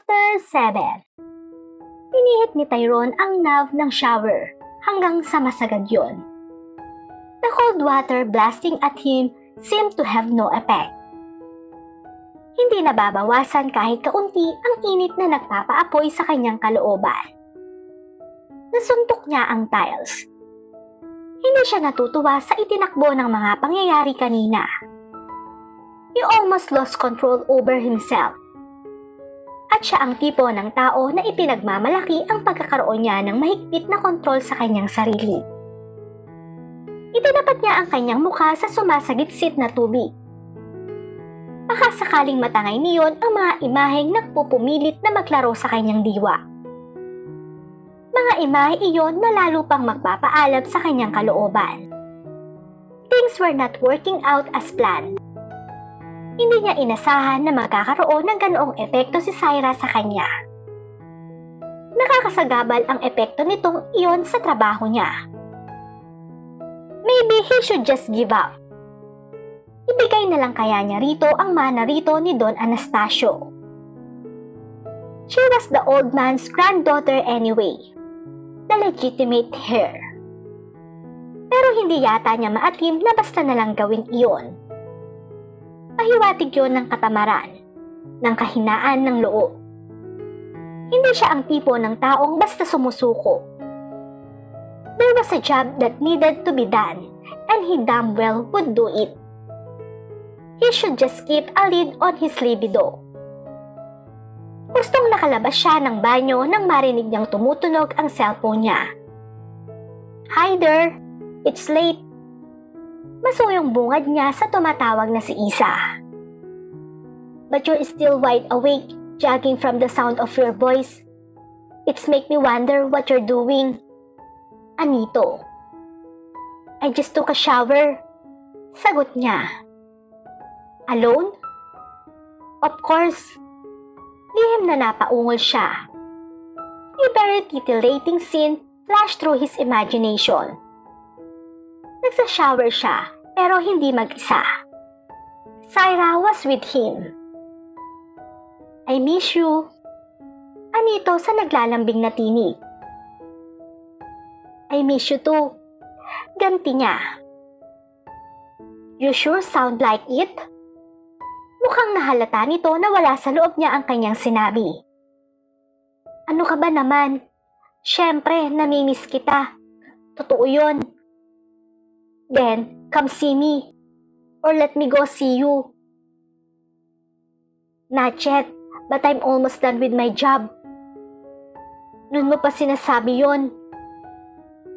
Chapter 7. Pinihit ni Tyrone ang knob ng shower hanggang sa masagad yun. The cold water blasting at him seemed to have no effect. Hindi nababawasan kahit kaunti ang init na nagpapaapoy sa kanyang kalooban. Nasuntok niya ang tiles. Hindi siya natutuwa sa itinakbo ng mga pangyayari kanina. He almost lost control over himself. At siya ang tipo ng tao na ipinagmamalaki ang pagkakaroon niya ng mahigpit na kontrol sa kanyang sarili. Itinapat niya ang kanyang mukha sa sumasagitsit na tubig. Baka sakaling matangay niyon ang mga imaheng nagpupumilit na maglaro sa kanyang diwa. Mga imahe iyon na lalo pang magpapaalab sa kanyang kalooban. Things were not working out as planned. Hindi niya inasahan na magkakaroon ng ganoong epekto si Syra sa kanya. Nakakasagabal ang epekto nitong iyon sa trabaho niya. Maybe he should just give up. Ibigay na lang kaya niya rito ang mana rito ni Don Anastasio. She was the old man's granddaughter anyway, the legitimate heir. Pero hindi yata niya maatim na basta na lang gawin iyon. Pahiwatig yun ng katamaran, ng kahinaan ng loob. Hindi siya ang tipo ng taong basta sumusuko. There was a job that needed to be done, and he damn well would do it. He should just keep a lid on his libido. Gustong nakalabas siya ng banyo nang marinig niyang tumutunog ang cellphone niya. Hi there, it's late. Masuyong bungad niya sa tumatawag na si Isa. But you're still wide awake, jogging from the sound of your voice. It's make me wonder what you're doing. Anito. I just took a shower. Sagot niya. Alone? Of course. Lihim na napaungol siya. A very titillating scene flashed through his imagination. Nagsa-shower siya, pero hindi mag-isa. Syra was with him. I miss you. Anito sa naglalambing na tinig. I miss you too. Ganti niya. You sure sound like it? Mukhang nahalata nito na wala sa loob niya ang kanyang sinabi. Ano ka ba naman? Siyempre, namimiss kita. Totoo yun. Then, come see me. Or let me go see you. Not yet, but I'm almost done with my job. Noon mo pa sinasabi yun.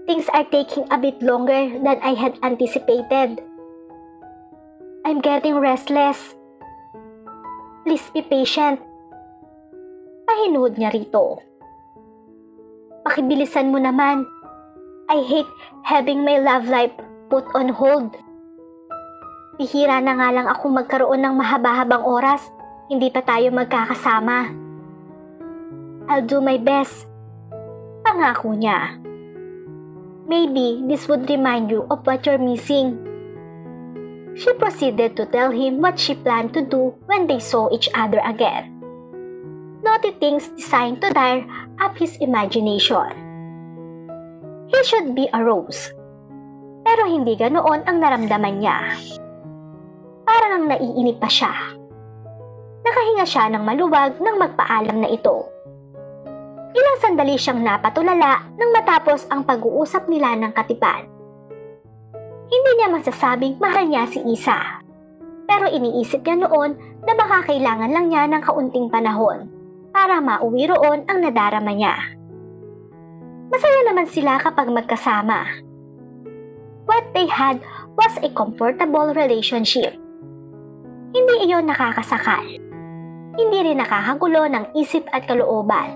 Things are taking a bit longer than I had anticipated. I'm getting restless. Please be patient. Pahinuhod niya rito. Pakibilisan mo naman. I hate having my love life put on hold. Bihira na nga lang akong magkaroon ng mahaba-habang oras, hindi pa tayo magkakasama. I'll do my best. Pangako niya. Maybe this would remind you of what you're missing. She proceeded to tell him what she planned to do when they saw each other again. Naughty things designed to tire up his imagination. He should be a rose. Pero hindi ganoon ang naramdaman niya. Parang naiinip pa siya. Nakahinga siya ng maluwag nang magpaalam na ito. Ilang sandali siyang napatulala nang matapos ang pag-uusap nila ng katipan. Hindi niya masasabing mahal niya si Isa. Pero iniisip niya noon na baka kailangan lang niya ng kaunting panahon para mauwi roon ang nadarama niya. Masaya naman sila kapag magkasama. What they had was a comfortable relationship. Hindi iyon nakakasakal. Hindi rin nakakagulo ng isip at kalooban.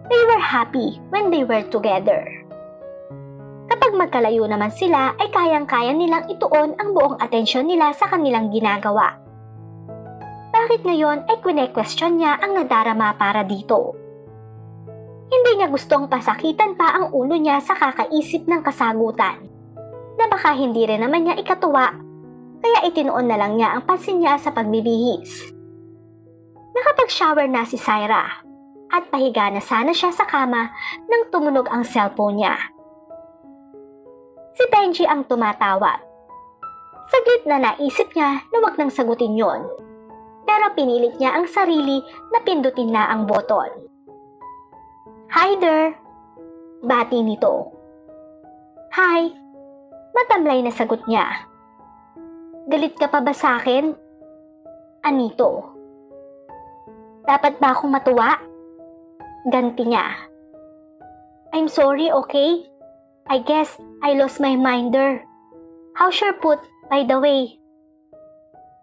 They were happy when they were together. Kapag magkalayo naman sila ay kayang-kaya nilang ituon ang buong atensyon nila sa kanilang ginagawa. Bakit ngayon ay kwene-question niya ang nadarama para dito? Hindi niya gustong pasakitan pa ang ulo niya sa kakaisip ng kasagutan. Na baka hindi rin naman niya ikatuwa, kaya itinuon na lang niya ang pansin niya sa pagbibihis. Nakapag-shower na si Syra at pahiga na sana siya sa kama nang tumunog ang cellphone niya. Si Benji ang tumatawag. Saglit na naisip niya na wag nang sagutin yon. Pero pinilit niya ang sarili na pindutin na ang button. "Hi there!" Bati nito. "Hi!" Matamlay na sagot niya. "Galit ka pa ba sa akin?" Anito. "Dapat ba akong matuwa?" Ganti niya. "I'm sorry, okay? I guess I lost my mind there. How's your foot, by the way?"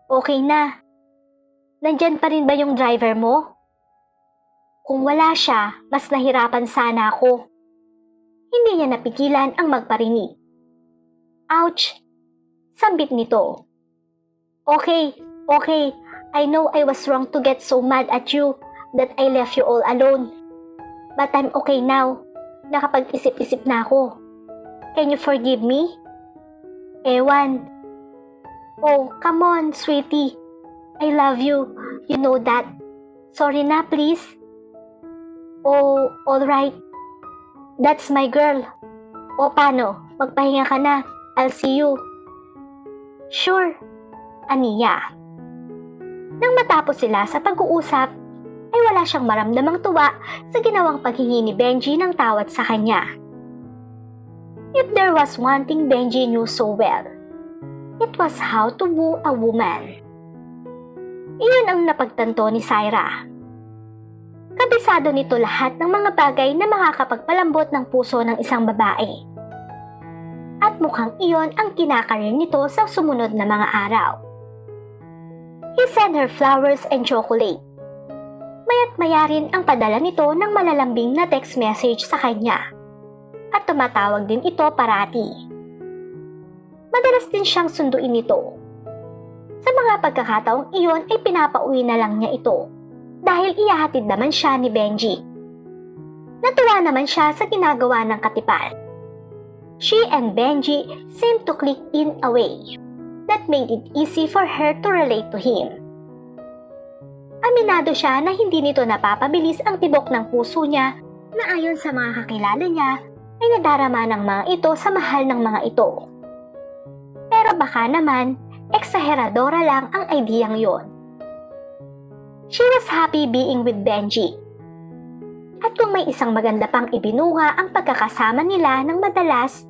"Okay na. Nandyan pa rin ba yung driver mo?" Kung wala siya, mas nahirapan sana ako. Hindi niya napigilan ang magparinig. "Ouch!" Sambit nito. Okay. I know I was wrong to get so mad at you that I left you all alone. But I'm okay now. Nakapag-isip-isip na ako. Can you forgive me?" "Ewan." "Oh, come on, sweetie. I love you. You know that. Sorry na, please." "Oh, alright. That's my girl. O paano? Magpahinga ka na. I'll see you." "Sure." Aniya. Nang matapos sila sa pag-uusap, ay wala siyang maramdamang tuwa sa ginawang paghingi ni Benji ng tawad sa kanya. If there was one thing Benji knew so well, it was how to woo a woman. Iyon ang napagtanto ni Syra. Kabisado nito lahat ng mga bagay na makakapagpalambot ng puso ng isang babae. At mukhang iyon ang kinakarir nito sa sumunod na mga araw. He sent her flowers and chocolate. Maya't maya rin ang padala nito ng malalambing na text message sa kanya. At tumatawag din ito parati. Madalas din siyang sunduin nito. Sa mga pagkakataong iyon ay pinapauwi na lang niya ito dahil ihahatid naman siya ni Benji. Natuwa naman siya sa ginagawa ng katipan. She and Benji seemed to click in a way that made it easy for her to relate to him. Aminado siya na hindi nito napapabilis ang tibok ng puso niya na ayon sa mga kakilala niya ay nadarama ng mga ito sa mahal ng mga ito. Pero baka naman, eksaheradora lang ang ideyang yon. She was happy being with Benji. At kung may isang maganda pang ibinunga ang pagkakasama nila ng madalas,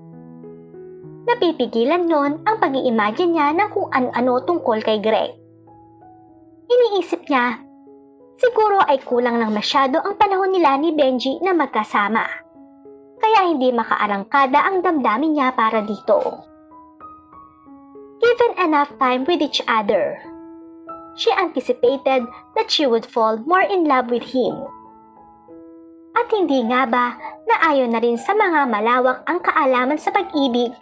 napipigilan yon ang pag-i-imagine niya ng kung ano-ano tungkol kay Greg. Iniisip niya, siguro ay kulang lang masyado ang panahon nila ni Benji na magkasama. Kaya hindi makaarangkada ang damdamin niya para dito. Given enough time with each other, she anticipated that she would fall more in love with him. At hindi nga ba na ayon na rin sa mga malawak ang kaalaman sa pag-ibig,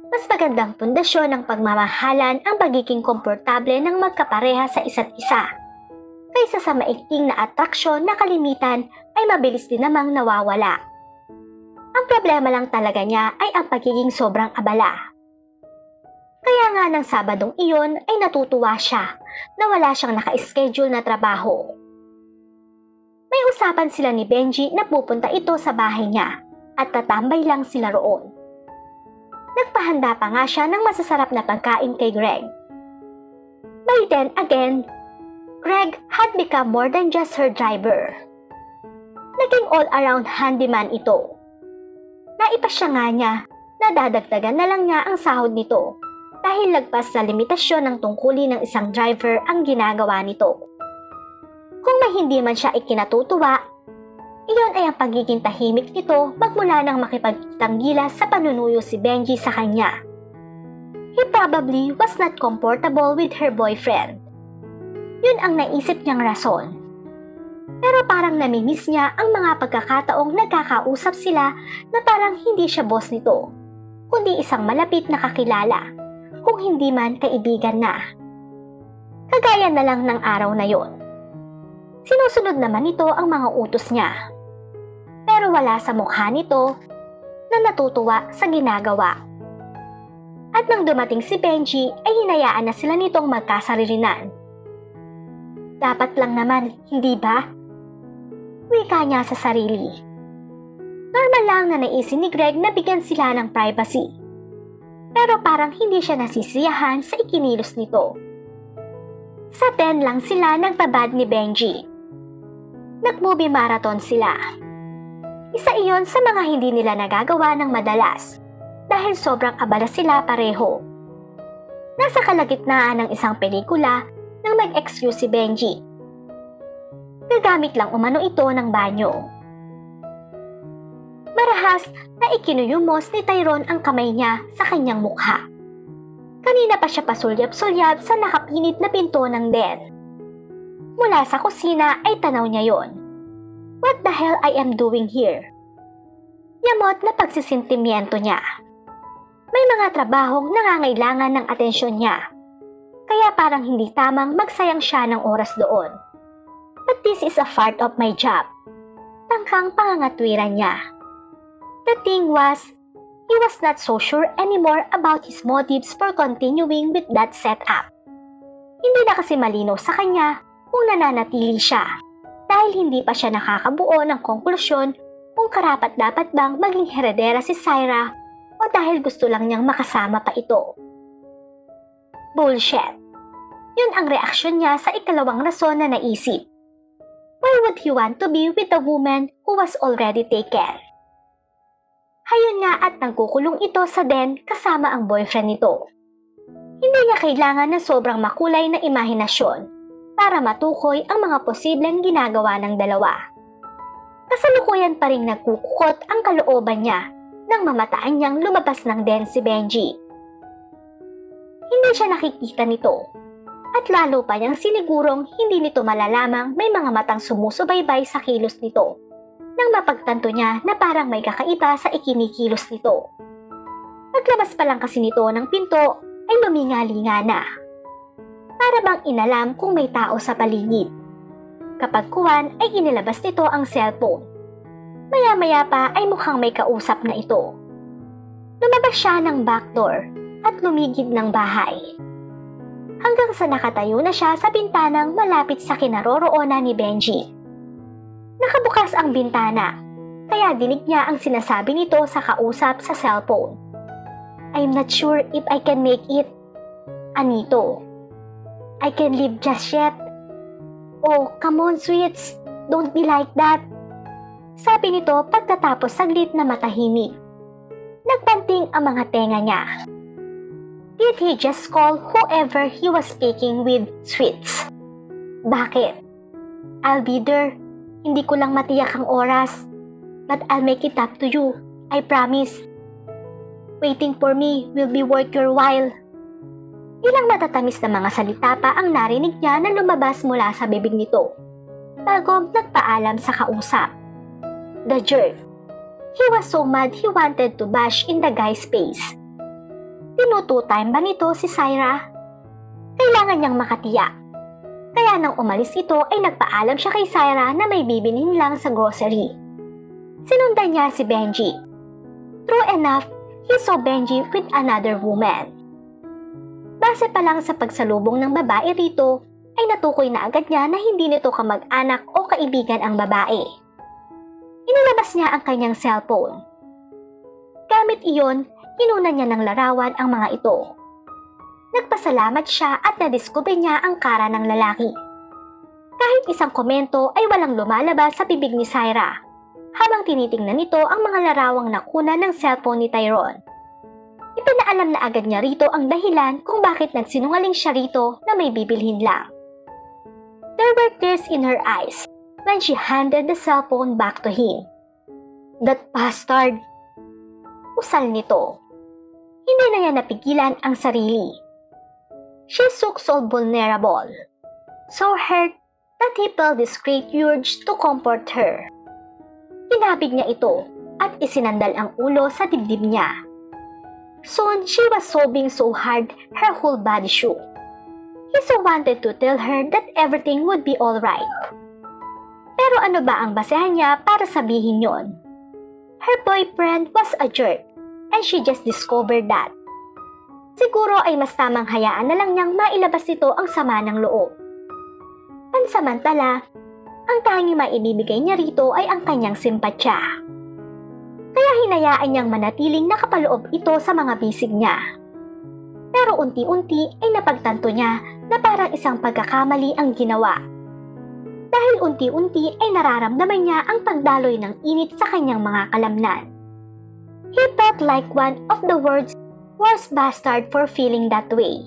mas magandang pundasyon ng pagmamahalan ang pagiging komportable ng magkapareha sa isa't isa, kaysa sa maikling na atraksyon na kalimitan ay mabilis din namang nawawala. Ang problema lang talaga niya ay ang pagiging sobrang abala. Kaya nga ng Sabadong iyon ay natutuwa siya na wala siyang naka-schedule na trabaho. May usapan sila ni Benji na pupunta ito sa bahay niya at tatambay lang sila roon. Nagpahanda pa nga siya ng masasarap na pagkain kay Greg. By then again, Greg had become more than just her driver. Naging all-around handyman ito. Naipasya nga niya na dadagdagan na lang niya ang sahod nito dahil lagpas sa limitasyon ng tungkulin ng isang driver ang ginagawa nito. Kung may hindi man siya ikinatutuwa, iyon ay ang pagiging tahimik nito magmula nang makipagtanggilas sa panunuyo si Benji sa kanya. He probably was not comfortable with her boyfriend. Yun ang naisip niyang rason. Pero parang namimiss niya ang mga pagkakataong nagkakausap sila na parang hindi siya boss nito, kundi isang malapit na kakilala, kung hindi man kaibigan na. Kagaya na lang ng araw na yon. Sinusunod naman nito ang mga utos niya. Pero wala sa mukha nito na natutuwa sa ginagawa. At nang dumating si Benji ay hinayaan na sila nitong magkasarilinan. Dapat lang naman, hindi ba? Wika niya sa sarili. Normal lang na naisin ni Greg na bigyan sila ng privacy. Pero parang hindi siya nasisiyahan sa ikinilos nito. Sa 10 lang sila nagpabad ni Benji. Nag-movie marathon sila. Isa iyon sa mga hindi nila nagagawa ng madalas dahil sobrang abala sila pareho. Nasa kalagitnaan ng isang pelikula nang mag-excuse si Benji. Gagamit lang umano ito ng banyo. Marahas na ikinuyumos ni Tyrone ang kamay niya sa kanyang mukha. Kanina pa siya pasulyap-sulyap sa nakapinit na pinto ng den. Mula sa kusina ay tanaw niya yon. What the hell I am doing here? Yamot na pagsisintimiento niya. May mga trabahong nangangailangan ng atensyon niya. Kaya parang hindi tamang magsayang siya ng oras doon. But this is a part of my job. Tangkang pangangatwiran niya. The thing was, he was not so sure anymore about his motives for continuing with that setup. Hindi na kasi malinaw sa kanya kung nananatili siya dahil hindi pa siya nakakabuo ng konklusyon kung karapat-dapat bang maging heredera si Syra o dahil gusto lang niyang makasama pa ito. Bullshit. Yun ang reaksyon niya sa ikalawang rason na naisip. Why would he want to be with a woman who was already taken? Hayun nga at nagkukulong ito sa den kasama ang boyfriend nito. Hindi niya kailangan ng sobrang makulay na imahinasyon para matukoy ang mga posibleng ginagawa ng dalawa. Kasalukuyan pa rin nagkukukot ang kalooban niya nang mamataan niyang lumabas ng den si Benji. Hindi siya nakikita nito at lalo pa niyang sinigurong hindi nito malalamang may mga matang sumusubaybay sa kilos nito nang mapagtanto niya na parang may kakaiba sa ikinikilos nito. Paglabas pa lang kasi nito ng pinto ay lumingalinga na. Para bang inalam kung may tao sa paligid. Kapag kuwan ay inilabas nito ang cellphone. Maya-maya pa ay mukhang may kausap na ito. Lumabas siya ng backdoor at lumigid ng bahay. Hanggang sa nakatayo na siya sa bintanang malapit sa kinaroroonan ni Benji. Nakabukas ang bintana, kaya dinig niya ang sinasabi nito sa kausap sa cellphone. I'm not sure if I can make it. Anito. I can leave just yet. Oh, come on, sweets. Don't be like that. Sabi nito pagkatapos saglit na matahimik. Nagpanting ang mga tenga niya. Did he just call whoever he was speaking with sweets? Bakit? I'll be there. Hindi ko lang matiyak ang oras. But I'll make it up to you. I promise. Waiting for me will be worth your while. Ilang matatamis na mga salita pa ang narinig niya na lumabas mula sa bibig nito. Bago nagpaalam sa kausap. The jerk. He was so mad he wanted to bash in the guy's face. Tinutu-time ba nito si Syra? Kailangan niyang makatiyak. Kaya nang umalis ito ay nagpaalam siya kay Syra na may bibilhin lang sa grocery. Sinundan niya si Benji. True enough, he saw Benji with another woman. Base pa lang sa pagsalubong ng babae rito, ay natukoy na agad niya na hindi nito kamag-anak o kaibigan ang babae. Inilabas niya ang kanyang cellphone. Gamit iyon, inunan niya ng larawan ang mga ito. Nagpasalamat siya at nadiskubre niya ang kara ng lalaki. Kahit isang komento ay walang lumalabas sa bibig ni Syra habang tinitingnan nito ang mga larawang nakuna ng cellphone ni Tyrone. Ipinaalam na agad niya rito ang dahilan kung bakit nagsinungaling siya rito na may bibilhin lang. There were tears in her eyes when she handed the cellphone back to him. That bastard! Usal nito. Hindi na niya napigilan ang sarili. She looked so vulnerable, so hurt that he felt this great urge to comfort her. Kinabig niya ito at isinandal ang ulo sa dibdib niya. Soon, she was sobbing so hard her whole body shook. He so wanted to tell her that everything would be alright. Pero ano ba ang basehan niya para sabihin yon? Her boyfriend was a jerk and she just discovered that. Siguro ay mas tamang hayaan na lang niyang mailabas nito ang sama ng loob. Pansamantala, ang tanging maibibigay niya rito ay ang kanyang simpatya. Kaya hinayaan niyang manatiling nakapaloob ito sa mga bisig niya. Pero unti-unti ay napagtanto niya na parang isang pagkakamali ang ginawa. Dahil unti-unti ay nararamdaman niya ang pagdaloy ng init sa kanyang mga kalamnan. He felt like one of the world's worst bastard for feeling that way.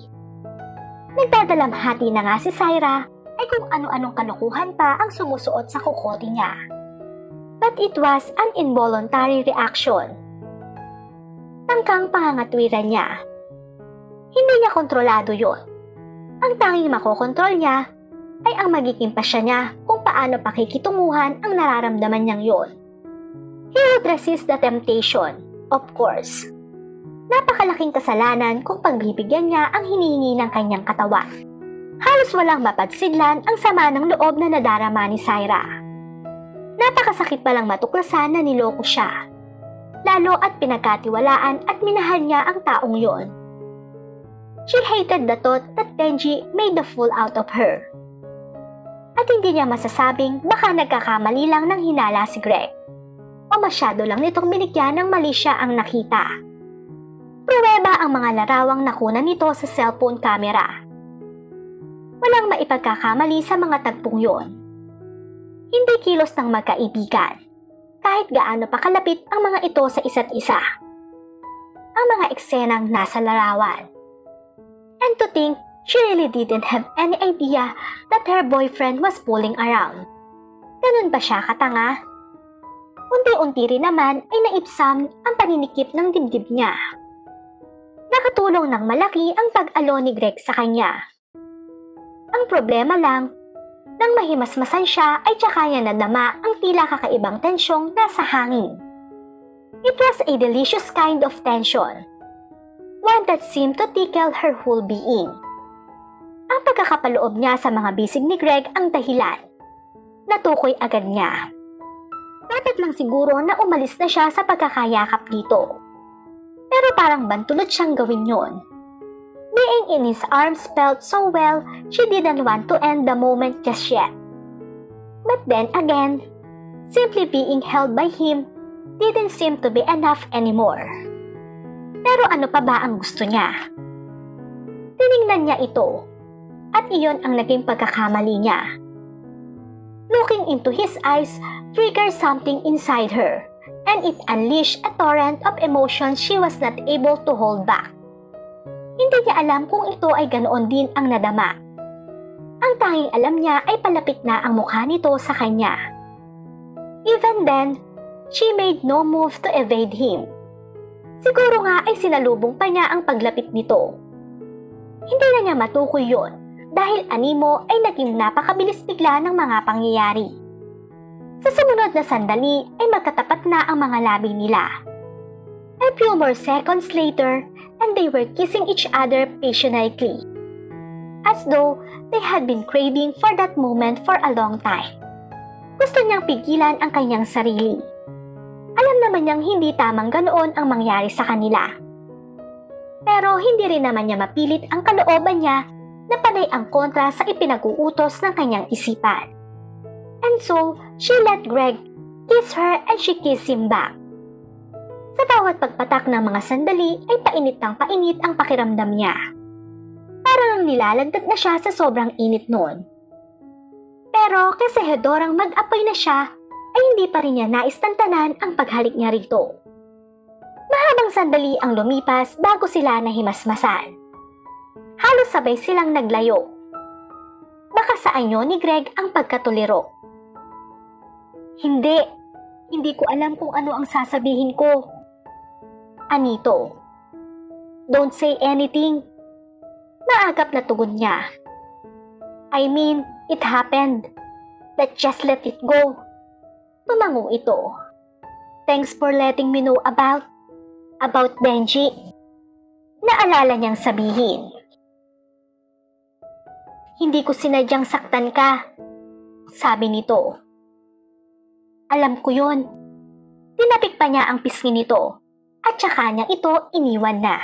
Nagdadalamhati na nga si Syra ay kung ano-anong kalokohan pa ang sumusuot sa kukote niya. But it was an involuntary reaction. Tangkang pangangatwiran niya. Hindi niya kontrolado yon. Ang tanging makokontrol niya ay ang magiging pasya niya kung paano pakikitunguhan ang nararamdaman niyang yon. He would resist the temptation, of course. Napakalaking kasalanan kung pagbibigyan niya ang hinihingi ng kanyang katawan. Halos walang mapagsidlan ang sama ng loob na nadarama ni Syra. Napakasakit palang matuklasan na niloko siya. Lalo at pinagkatiwalaan at minahal niya ang taong yon. She hated the thought that Benji made the fool out of her. At hindi niya masasabing baka nagkakamali lang ng hinala si Greg. O masyado lang nitong binigyan ng mali siya ang nakita. Pruweba ang mga larawang nakuna nito sa cellphone camera. Walang maipagkakamali sa mga tagpong yon. Hindi kilos ng magkaibigan, kahit gaano pa kalapit ang mga ito sa isa't isa. Ang mga eksenang nasa larawan. And to think, she really didn't have any idea that her boyfriend was fooling around. Ganun ba siya katanga? Unti-unti rin naman ay naipsam ang paninikip ng dibdib niya. Nakatulong ng malaki ang pag-alo ni Greg sa kanya. Ang problema lang, nang mahimasmasan siya ay tsaka niya nadama ang tila kakaibang tensyong nasa hangin. It was a delicious kind of tension. One that seemed to tickle her whole being. Ang pagkakapaloob niya sa mga bisig ni Greg ang dahilan. Natukoy agad niya. Dapat lang siguro na umalis na siya sa pagkakayakap dito. Pero parang bantulot siyang gawin yon. Being in his arms felt so well, she didn't want to end the moment just yet. But then again, simply being held by him didn't seem to be enough anymore. Pero ano pa ba ang gusto niya? Tiningnan niya ito, at iyon ang naging pagkakamali niya. Looking into his eyes triggered something inside her, and it unleashed a torrent of emotions she was not able to hold back. Hindi niya alam kung ito ay ganoon din ang nadama. Ang tanging alam niya ay palapit na ang mukha nito sa kanya. Even then, she made no move to evade him. Siguro nga ay sinalubong pa niya ang paglapit nito. Hindi na niya matukoy yon dahil animo ay naging napakabilis bigla ng mga pangyayari. Sa sumunod na sandali ay magkatapat na ang mga labi nila. A few more seconds later, and they were kissing each other passionately, as though they had been craving for that moment for a long time. Gusto niyang pigilan ang kanyang sarili. Alam naman niyang hindi tamang ganoon ang mangyari sa kanila. Pero hindi rin naman niya mapilit ang kalooban niya na panay ang kontra sa ipinag-uutos ng kanyang isipan. And so, she let Greg kiss her and she kissed him back. Sa bawat pagpatak ng mga sandali ay painit ng painit ang pakiramdam niya. Parang nilalagdag na siya sa sobrang init noon. Pero kasi hedorang mag-apoy na siya, ay hindi pa rin niya naistantanan ang paghalik niya rito. Mahabang sandali ang lumipas bago sila nahimasmasan. Halos sabay silang naglayo. Baka sa anyo ni Greg ang pagkatuliro. Hindi ko alam kung ano ang sasabihin ko. Anito. Don't say anything. Maagap na tugon niya. I mean, it happened. Let's just let it go. Tumango ito. Thanks for letting me know about Benji. Naalala niyang sabihin. Hindi ko sinadyang saktan ka. Sabi nito. Alam ko yun. Tinapik pa niya ang pisngi nito. At saka niya ito iniwan na.